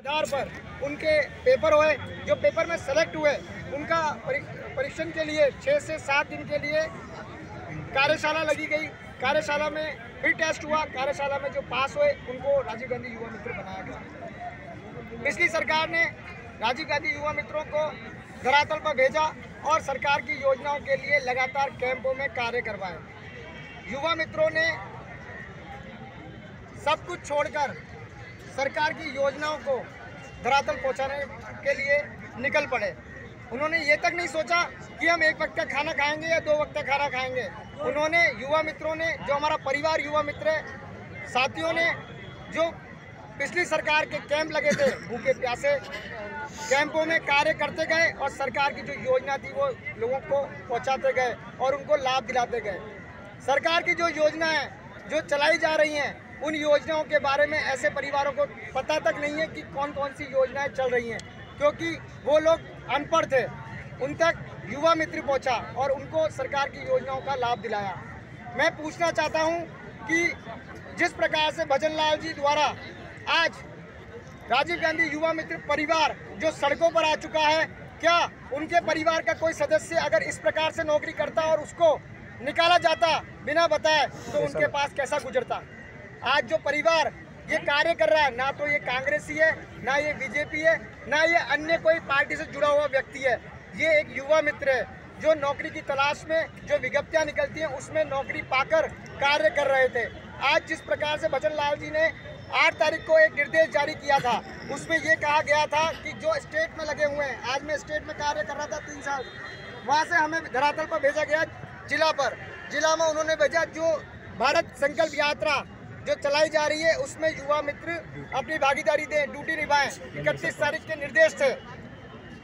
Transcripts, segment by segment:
आधार पर उनके पेपर हुए, जो पेपर में सेलेक्ट हुए उनका परीक्षण के लिए 6 से 7 दिन के लिए कार्यशाला लगी गई। कार्यशाला में फिर टेस्ट हुआ, कार्यशाला में जो पास हुए उनको राजीव गांधी युवा मित्र बनाया गया। पिछली सरकार ने राजीव गांधी युवा मित्रों को धरातल पर भेजा और सरकार की योजनाओं के लिए लगातार कैंपों में कार्य करवाए। युवा मित्रों ने सब कुछ छोड़कर सरकार की योजनाओं को धरातल पहुंचाने के लिए निकल पड़े। उन्होंने ये तक नहीं सोचा कि हम एक वक्त का खाना खाएंगे या 2 वक्त का खाना खाएंगे। उन्होंने युवा मित्रों ने, जो हमारा परिवार युवा मित्र है, साथियों ने जो पिछली सरकार के कैंप लगे थे, भूखे प्यासे कैंपों में कार्य करते गए और सरकार की जो योजना थी वो लोगों को पहुंचाते गए और उनको लाभ दिलाते गए। सरकार की जो योजना है जो चलाई जा रही हैं, उन योजनाओं के बारे में ऐसे परिवारों को पता तक नहीं है कि कौन कौन सी योजनाएं चल रही हैं, क्योंकि वो लोग अनपढ़ थे। उन तक युवा मित्र पहुंचा और उनको सरकार की योजनाओं का लाभ दिलाया। मैं पूछना चाहता हूं कि जिस प्रकार से भजन लाल जी द्वारा आज राजीव गांधी युवा मित्र परिवार जो सड़कों पर आ चुका है, क्या उनके परिवार का कोई सदस्य अगर इस प्रकार से नौकरी करता और उसको निकाला जाता बिना बताए तो उनके पास कैसा गुजरता? आज जो परिवार ये कार्य कर रहा है, ना तो ये कांग्रेसी है, ना ये बीजेपी है, ना ये अन्य कोई पार्टी से जुड़ा हुआ व्यक्ति है। ये एक युवा मित्र है जो नौकरी की तलाश में जो विज्ञप्तियां निकलती हैं उसमें नौकरी पाकर कार्य कर रहे थे। आज जिस प्रकार से भजन लाल जी ने 8 तारीख को एक निर्देश जारी किया था, उसमें ये कहा गया था कि जो स्टेट में लगे हुए हैं, आज मैं स्टेट में कार्य कर रहा था 3 साल, वहाँ से हमें धरातल पर भेजा गया जिला पर। जिला में उन्होंने भेजा जो भारत संकल्प यात्रा जो चलाई जा रही है उसमें युवा मित्र अपनी भागीदारी दें, ड्यूटी निभाएं। 31 तारीख के निर्देश थे।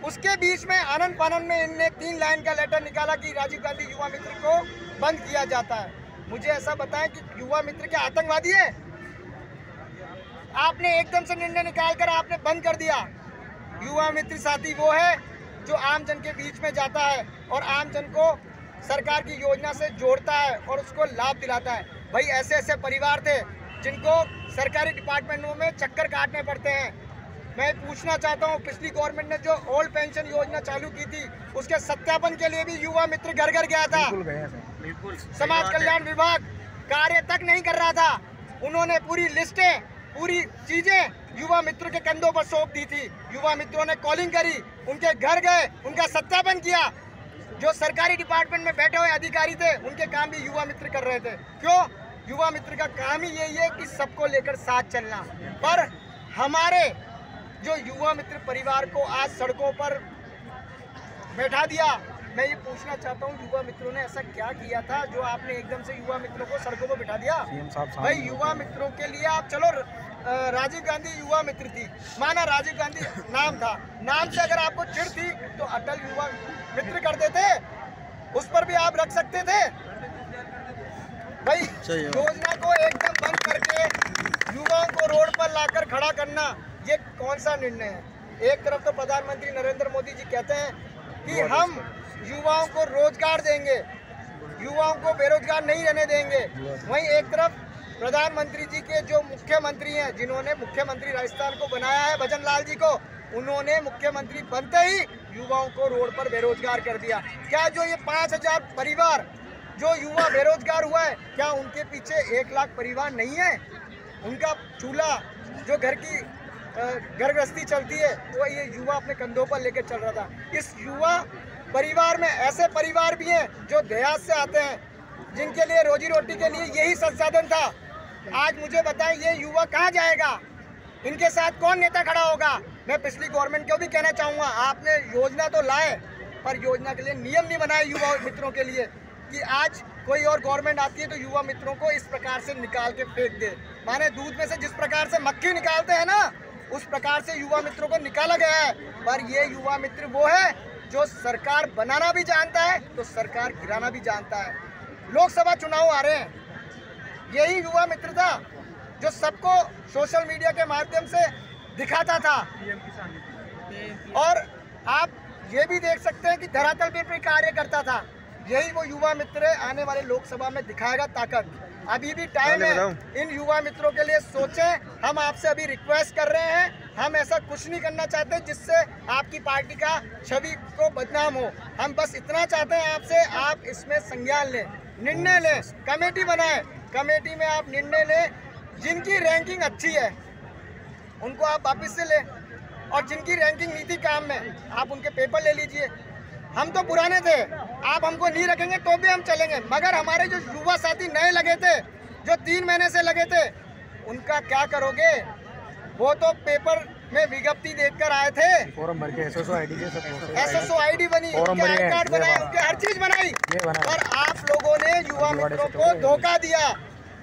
उसके बीच में आनंद फानन में इनने 3 लाइन का लेटर निकाला कि राजीव गांधी युवा मित्र को बंद किया जाता है। मुझे ऐसा बताएं कि युवा मित्र क्या आतंकवादी है? आपने एकदम से निर्णय निकालकर आपने बंद कर दिया। युवा मित्र साथी वो है जो आम जन के बीच में जाता है और आम जन को सरकार की योजना से जोड़ता है और उसको लाभ दिलाता है। भाई ऐसे ऐसे परिवार थे जिनको सरकारी डिपार्टमेंटों में चक्कर काटने पड़ते हैं। मैं पूछना चाहता हूँ, पिछली गवर्नमेंट ने जो ओल्ड पेंशन योजना चालू की थी उसके सत्यापन के लिए भी युवा मित्र घर घर गया था। समाज कल्याण विभाग कार्य तक नहीं कर रहा था। उन्होंने पूरी लिस्टें, पूरी चीजें युवा मित्रों के कंधों पर सौंप दी थी। युवा मित्रों ने कॉलिंग करी, उनके घर गए, उनका सत्यापन किया। जो सरकारी डिपार्टमेंट में बैठे हुए अधिकारी थे उनके काम भी युवा मित्र कर रहे थे। क्यों? युवा मित्र का काम ही यही है कि सबको लेकर साथ चलना। पर हमारे जो युवा मित्र परिवार को आज सड़कों पर बैठा दिया, मैं ये पूछना चाहता हूँ, युवा मित्रों ने ऐसा क्या किया था जो आपने एकदम से युवा मित्रों को सड़कों पर बिठा दिया? भाई युवा मित्रों के लिए आप चलो, राजीव गांधी युवा मित्र थी, माना राजीव गांधी नाम था, नाम से अगर आपको चिढ़ थी तो अटल युवा मित्र कर देते, उस पर भी आप रख सकते थे। भाई योजना को एकदम बंद करके युवाओं को रोड पर लाकर खड़ा करना, ये कौन सा निर्णय है? एक तरफ तो प्रधानमंत्री नरेंद्र मोदी जी कहते हैं कि हम युवाओं को रोजगार देंगे, युवाओं को बेरोजगार नहीं रहने देंगे, वहीं एक तरफ प्रधानमंत्री जी के जो मुख्यमंत्री हैं, जिन्होंने मुख्यमंत्री राजस्थान को बनाया है, भजन लाल जी को, उन्होंने मुख्यमंत्री बनते ही युवाओं को रोड पर बेरोजगार कर दिया। क्या जो ये 5000 परिवार जो युवा बेरोजगार हुआ है, क्या उनके पीछे 1 लाख परिवार नहीं है? उनका चूल्हा जो घर की घर गृहस्थी चलती है वो ये युवा अपने कंधों पर लेकर चल रहा था। इस युवा परिवार में ऐसे परिवार भी हैं जो देहात से आते हैं, जिनके लिए रोजी रोटी के लिए यही संसाधन था। आज मुझे बताएं, ये युवा कहाँ जाएगा? इनके साथ कौन नेता खड़ा होगा? मैं पिछली गवर्नमेंट को भी कहना चाहूँगा, आपने योजना तो लाए पर योजना के लिए नियम नहीं बनाए युवा मित्रों के लिए, कि आज कोई और गवर्नमेंट आती है तो युवा मित्रों को इस प्रकार से निकाल के फेंक दे। माने दूध में से जिस प्रकार से मक्खी निकालते हैं ना, उस प्रकार से युवा मित्रों को निकाला गया है। पर ये युवा मित्र वो है जो सरकार बनाना भी जानता है तो सरकार गिराना भी जानता है। लोकसभा चुनाव आ रहे हैं, यही युवा मित्र था जो सबको सोशल मीडिया के माध्यम से दिखाता था। और आप ये भी देख सकते हैं कि धरातल पे भी कार्य करता था। यही वो युवा मित्र है, आने वाले लोकसभा में दिखाएगा ताकत। अभी भी टाइम है इन युवा मित्रों के लिए, सोचें हम आपसे अभी रिक्वेस्ट कर रहे हैं, हम ऐसा कुछ नहीं करना चाहते जिससे आपकी पार्टी का छवि को बदनाम हो। हम बस इतना चाहते हैं आपसे, आप इसमें संज्ञान लें, निर्णय लें, कमेटी बनाएं, कमेटी में आप निर्णय लें। जिनकी रैंकिंग अच्छी है उनको आप वापस से लें, और जिनकी रैंकिंग नीति काम में आप उनके पेपर ले लीजिए। हम तो पुराने थे, आप हमको नहीं रखेंगे तो भी हम चलेंगे, मगर हमारे जो युवा साथी नए लगे थे, जो 3 महीने से लगे थे, उनका क्या करोगे? वो तो पेपर में विज्ञप्ति देखकर आए थे, फॉर्म भर के SSO ID बनी, उनके आई कार्ड बनाए, उनके हर चीज बनाई, और आप लोगों ने युवा मित्रों को धोखा दिया।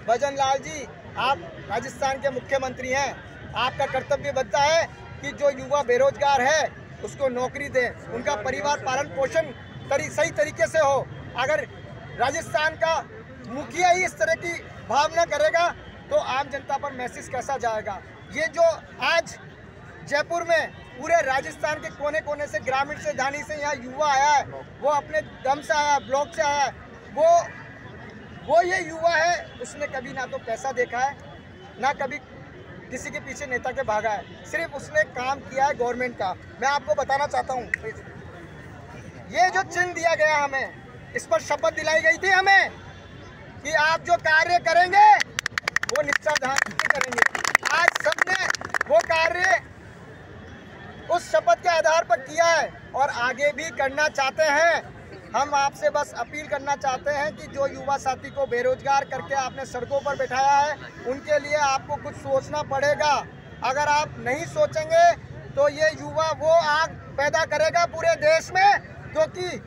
भजन लाल जी, आप राजस्थान के मुख्यमंत्री हैं, आपका कर्तव्य बनता है कि जो युवा बेरोजगार है उसको नौकरी दें, उनका परिवार पालन पोषण सही तरीके से हो। अगर राजस्थान का मुखिया ही इस तरह की भावना करेगा तो आम जनता पर मैसेज कैसा जाएगा? ये जो आज जयपुर में पूरे राजस्थान के कोने कोने से, ग्रामीण से, धानी से यहाँ युवा आया है, वो अपने दम से आया, ब्लॉक से आया है, वो ये युवा है, उसने कभी ना तो पैसा देखा है, ना कभी किसी के पीछे नेता के भागा है, सिर्फ उसने काम किया है गवर्नमेंट का। मैं आपको बताना चाहता हूँ, ये जो चिन्ह दिया गया हमें, इस पर शपथ दिलाई गई थी हमें कि आप जो कार्य करेंगे वो निष्ठाधान से करेंगे। आज सबने वो कार्य उस शपथ के आधार पर किया है और आगे भी करना चाहते हैं। हम आपसे बस अपील करना चाहते हैं कि जो युवा साथी को बेरोजगार करके आपने सड़कों पर बैठाया है, उनके लिए आपको कुछ सोचना पड़ेगा। अगर आप नहीं सोचेंगे तो ये युवा वो आग पैदा करेगा पूरे देश में, क्योंकि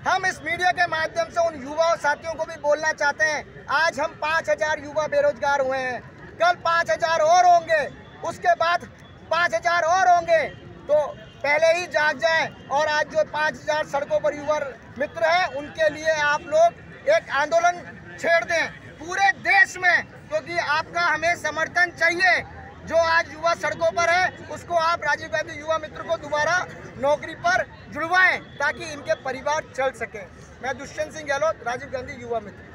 हम इस मीडिया के माध्यम से उन युवा साथियों को भी बोलना चाहते हैं। आज हम 5000 युवा बेरोजगार हुए हैं, कल 5000 और होंगे, उसके बाद 5000 और होंगे, तो पहले ही जाग जाएं। और आज जो 5000 सड़कों पर युवा मित्र हैं, उनके लिए आप लोग एक आंदोलन छेड़ दें पूरे देश में, क्योंकि आपका हमें समर्थन चाहिए। जो आज युवा सड़कों पर है, उसको आप राजीव गांधी युवा मित्र को दोबारा नौकरी पर जुड़वाएं ताकि इनके परिवार चल सके। मैं दुष्यंत सिंह गहलोत, राजीव गांधी युवा मित्र।